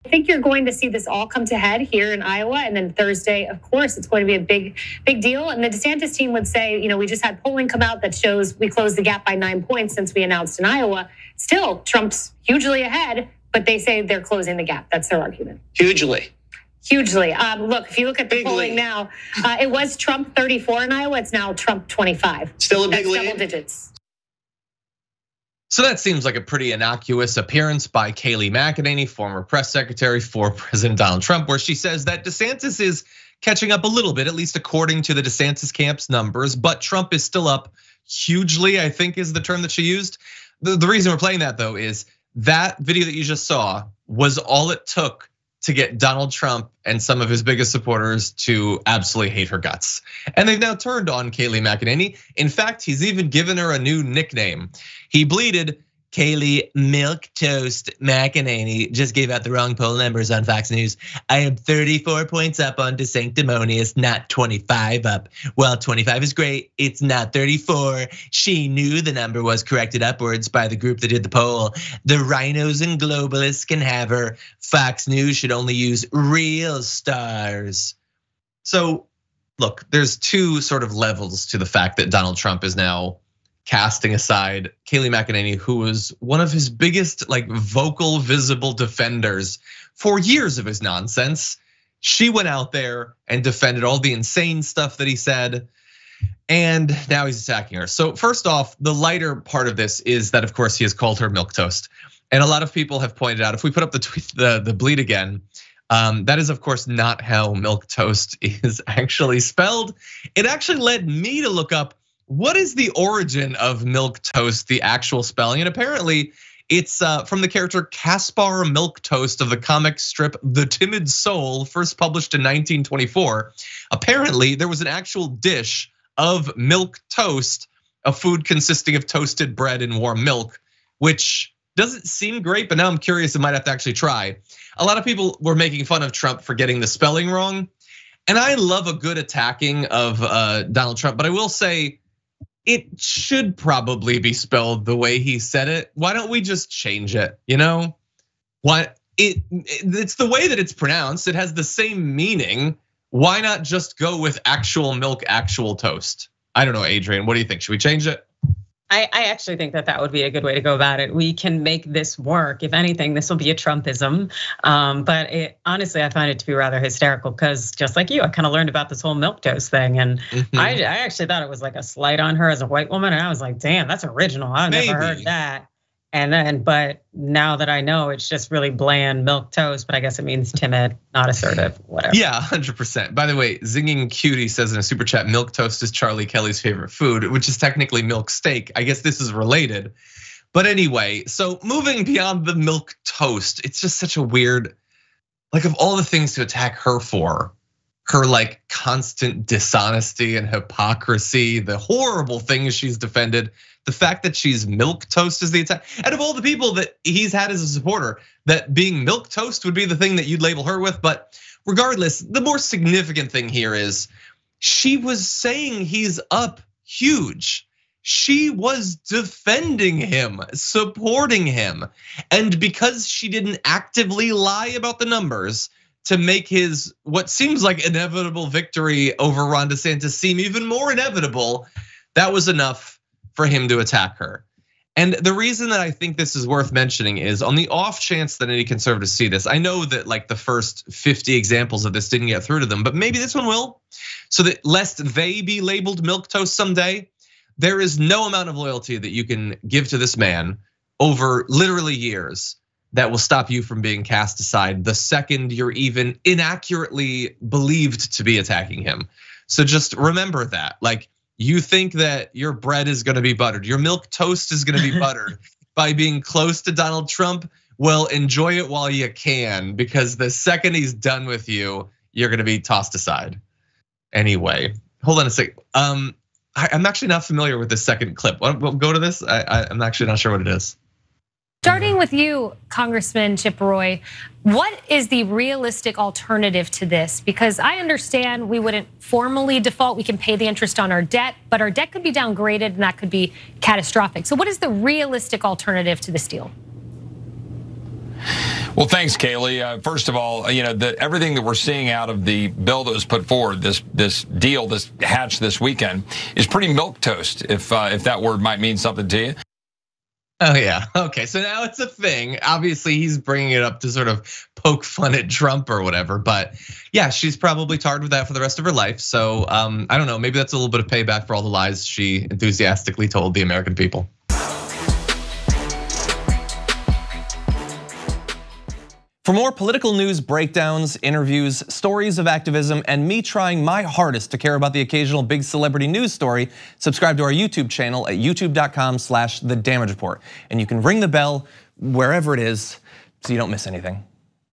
I think you're going to see this all come to head here in Iowa. And then Thursday, of course, it's going to be a big deal. And the DeSantis team would say, we just had polling come out that shows we closed the gap by 9 points since we announced in Iowa. Still, Trump's hugely ahead, but they say they're closing the gap. That's their argument. Hugely. Look, if you look at the polling now, it was Trump 34 in Iowa. It's now Trump 25. Still a big lead. Double digits. So that seems like a pretty innocuous appearance by Kayleigh McEnany, former press secretary for President Donald Trump, where she says that DeSantis is catching up a little bit, at least according to the DeSantis camp's numbers, but Trump is still up hugely, I think is the term that she used. The reason we're playing that though is that video that you just saw was all it took to get Donald Trump and some of his biggest supporters to absolutely hate her guts. And they've now turned on Kayleigh McEnany. In fact, he's even given her a new nickname. He bleated, Kayleigh Milquetoast McEnany just gave out the wrong poll numbers on Fox News. I am 34 points up on DeSanctimonious, not 25 up. Well, 25 is great, it's not 34. She knew the number was corrected upwards by the group that did the poll. The rhinos and globalists can have her. Fox News should only use real stars. So look, there's two sort of levels to the fact that Donald Trump is now casting aside Kayleigh McEnany, who was one of his biggest vocal, visible defenders for years of his nonsense. She went out there and defended all the insane stuff that he said, and now he's attacking her. So first off, the lighter part of this is that, of course, he has called her milquetoast. And a lot of people have pointed out, if we put up the tweet, the bleed again, that is, of course, not how milquetoast is actually spelled. It actually led me to look up, what is the origin of milquetoast, the actual spelling? And apparently it's from the character Caspar Milquetoast of the comic strip The Timid Soul, first published in 1924. Apparently there was an actual dish of milk toast, a food consisting of toasted bread and warm milk, which doesn't seem great, but now I'm curious, I might have to actually try. A lot of people were making fun of Trump for getting the spelling wrong. And I love a good attacking of Donald Trump, but I will say, it should probably be spelled the way he said it. Why don't we just change it? It's the way that it's pronounced. It has the same meaning. Why not just go with actual milk, actual toast? I don't know, Adrian, what do you think? Should we change it? I actually think that would be a good way to go about it. We can make this work. If anything, this will be a Trumpism. But honestly, I find it to be rather hysterical because just like you, I kind of learned about this whole milquetoast thing. And I actually thought it was like a slight on her as a white woman. And I was like, damn, that's original. I've never heard that. But now that I know, it's just really bland milk toast, but I guess it means timid, not assertive, whatever. Yeah, 100%. By the way, Zinging Cutie says in a super chat, milk toast is Charlie Kelly's favorite food, which is technically milk steak. I guess this is related. But anyway, so moving beyond the milk toast, it's just such a weird, of all the things to attack her for, her constant dishonesty and hypocrisy, the horrible things she's defended, the fact that she's milquetoast is the attack. And of all the people that he's had as a supporter, that being milquetoast would be the thing that you'd label her with. But regardless, the more significant thing here is she was saying he's up huge. She was defending him, supporting him. And because she didn't actively lie about the numbers to make his what seems like inevitable victory over Ron DeSantis seem even more inevitable, that was enough for him to attack her. And the reason that I think this is worth mentioning is on the off chance that any conservatives see this, I know that the first 50 examples of this didn't get through to them, but maybe this one will, so that lest they be labeled milquetoast someday. There is no amount of loyalty that you can give to this man over literally years that will stop you from being cast aside the second you're even inaccurately believed to be attacking him. So just remember that, you think that your bread is gonna be buttered, your milk toast is gonna be buttered by being close to Donald Trump. Well, enjoy it while you can, because the second he's done with you, you're gonna be tossed aside. Anyway, hold on a second. I'm actually not familiar with the second clip. We'll go to this. I'm actually not sure what it is. Starting with you, Congressman Chip Roy, what is the realistic alternative to this? Because I understand we wouldn't formally default, we can pay the interest on our debt, but our debt could be downgraded and that could be catastrophic. So what is the realistic alternative to this deal? Well, thanks, Kaylee. First of all, everything that we're seeing out of the bill that was put forward, this deal, this hatch this weekend, is pretty milquetoast. If that word might mean something to you. Oh yeah. Okay. So now it's a thing. Obviously, he's bringing it up to sort of poke fun at Trump or whatever. But yeah, she's probably tarred with that for the rest of her life. So I don't know. Maybe that's a little bit of payback for all the lies she enthusiastically told the American people. For more political news breakdowns, interviews, stories of activism, and me trying my hardest to care about the occasional big celebrity news story, subscribe to our YouTube channel at youtube.com/The Damage Report. And you can ring the bell wherever it is so you don't miss anything.